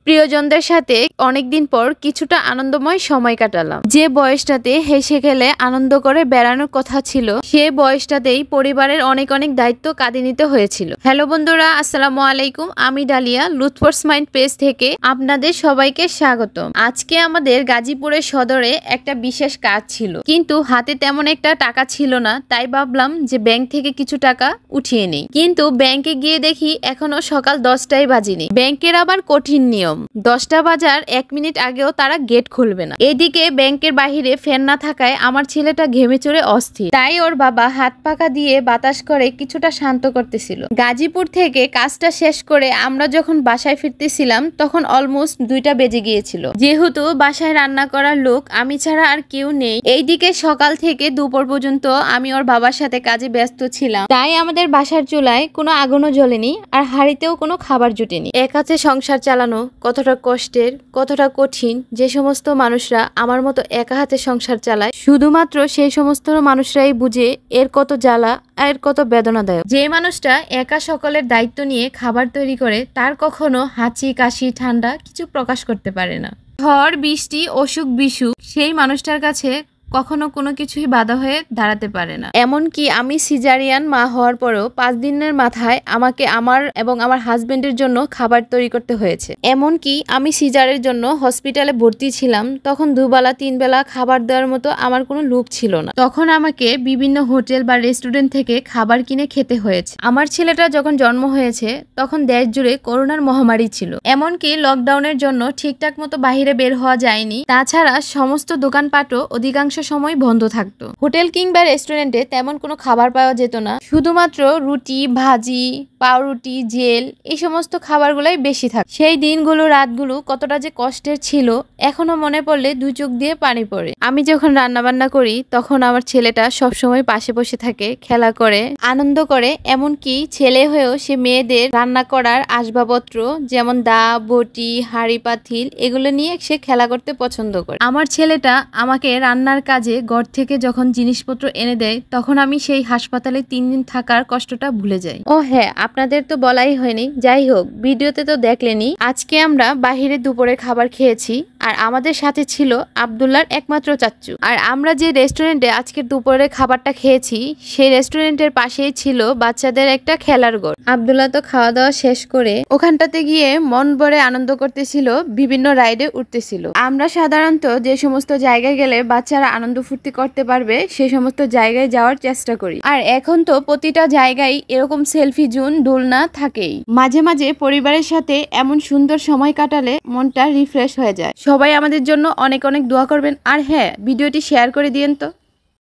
প্রিয়জনদের সাথে অনেকদিন পর কিছুটা আনন্দময় সময় কাটালাম। যে বয়সটাতে হেসে খেলে আনন্দ করে বেড়ানোর কথা ছিল, সে বয়সটাতেই পরিবারের অনেক অনেক দায়িত্ব কাঁধে নিতে হয়েছিল। হ্যালো বন্ধুরা, আসসালামু আলাইকুম। আমি ডালিয়া, লুৎফোর্স মাইন্ড পেজ থেকে আপনাদের সবাইকে স্বাগতম। আজকে আমাদের গাজীপুরের সদরে একটা বিশেষ কাজ ছিল, কিন্তু হাতে তেমন একটা টাকা ছিল না। তাই ভাবলাম যে ব্যাংক থেকে কিছু টাকা উঠিয়ে নেই, কিন্তু ব্যাংকে গিয়ে দেখি এখনো সকাল 10টাই বাজেনি। ব্যাংকের আবার কঠিন নিয়ম, 10টা বাজার 1 মিনিট আগেও তারা গেট খুলবে না। এদিকে ব্যাংকের বাহিরে ফ্যান না থাকায় আমার ছেলেটা ঘেমে চড়ে অস্থির। তাই ওর বাবা হাত পাকা দিয়ে বাতাস করে কিছুটা শান্ত করতেছিল। গাজীপুর থেকে কাজটা শেষ করে আমরা যখন বাসায় ফিরতেছিলাম তখন অলমোস্ট 2টা বেজে গিয়েছিল। যেহেতু বাসায় রান্না করার লোক আমি ছাড়া আর কেউ নেই, এইদিকে সকাল থেকে দুপুর পর্যন্ত আমি ওর বাবার সাথে কাজে ব্যস্ত ছিলাম। তাই আমাদের বাসার চুলায় কোনো আগুনও জ্বলেনি, আর হাঁড়িতেও কোনো খাবার জুটেনি। এক হাতে সংসার চালানো কতটা কষ্টের, কতটা কঠিন, যে সমস্ত মানুষরা আমার মতো একা হাতে সংসার চালায় শুধুমাত্র সেই সমস্ত মানুষরাই বুঝে এর কত জ্বালা, এর কত বেদনাদায়ক। যে মানুষটা একা সকলের দায়িত্ব নিয়ে খাবার তৈরি করে, তার কখনো হাঁচি কাশি ঠান্ডা কিছু প্রকাশ করতে পারে না। ঝড় বৃষ্টি অসুখ বিসুখ সেই মানুষটার কাছে কখনো কোনো কিছুই বাধা হয়ে দাঁড়াতে পারে না। এমনকি আমি সিজারিয়ান মা হওয়ার পরেও 5 দিনের মাথায় আমাকে আমার এবং আমার হাজবেন্ডের জন্য খাবার তৈরি করতে হয়েছে। এমনকি আমি সিজারের জন্য হসপিটালে ভর্তি ছিলাম, তখন 2 বেলা 3 বেলা খাবার দেওয়ার মতো আমার কোনো লোক ছিল না। তখন আমাকে বিভিন্ন হোটেল বা রেস্টুরেন্ট থেকে খাবার কিনে খেতে হয়েছে। আমার ছেলেটা যখন জন্ম হয়েছে তখন দেশ জুড়ে করোনার মহামারী ছিল। এমনকি লকডাউনের জন্য ঠিকঠাক মতো বাহিরে বের হওয়া যায়নি। তাছাড়া সমস্ত দোকানপাটও অধিকাংশ সময় বন্ধ থাকতো। হোটেল কিংবা রেস্টুরেন্টে তেমন কোনো খাবার পাওয়া যেত না, শুধুমাত্র রুটি, ভাজি, পাউরুটি, জেল, এই সমস্ত খাবারগুলাই বেশি থাকতো। সেই দিনগুলো, রাতগুলো কতটা যে কষ্টের ছিল, এখনো মনে পড়লে 2 চোখ দিয়ে পানি পড়ে। আমি যখন রান্না বান্না করি তখন আমার ছেলেটা সবসময় পাশে বসে থাকে, খেলা করে, আনন্দ করে। এমনকি ছেলে হয়েও সে মেয়েদের রান্না করার আসবাবপত্র যেমন দা, বটি, হাঁড়ি পাতিল এগুলো নিয়ে সে খেলা করতে পছন্দ করে। আমার ছেলেটা আমাকে রান্নার কাজে ঘর থেকে যখন জিনিসপত্র এনে দেয়, তখন আমি সেই হাসপাতালে 3 দিন থাকার কষ্টটা ভুলে যাই। ও হ্যাঁ, আপনাদের তো বলাই হয়নি। যাই হোক, ভিডিওতে তো দেখলেনি। আজকে আমরা বাহিরে দুপুরে খাবার খেয়েছি, আর আমাদের সাথে ছিল আব্দুল্লাহর একমাত্র চাচ্চু। আর আমরা যে রেস্টুরেন্টে আজকের দুপুরে খাবারটা খেয়েছি, সেই রেস্টুরেন্টের পাশেই ছিল বাচ্চাদের একটা খেলার ঘর। আব্দুল্লাহ তো খাওয়া দাওয়া শেষ করে ওখানটাতে গিয়ে মন ভরে আনন্দ করতেছিল, বিভিন্ন রাইডে উঠতেছিল। আমরা সাধারণত যে সমস্ত জায়গায় গেলে বাচ্চারা আনন্দ ফুর্তি করতে পারবে সেই সমস্ত জায়গায় যাওয়ার চেষ্টা করি। আর এখন তো প্রতিটা জায়গায় এরকম সেলফি জোন, দোলনা থাকেই। মাঝে মাঝে পরিবারের সাথে এমন সুন্দর সময় কাটালে মনটা রিফ্রেশ হয়ে যায়। সবাই আমাদের জন্য অনেক অনেক দোয়া করবেন, আর হ্যাঁ, ভিডিওটি শেয়ার করে দিয়েন তো।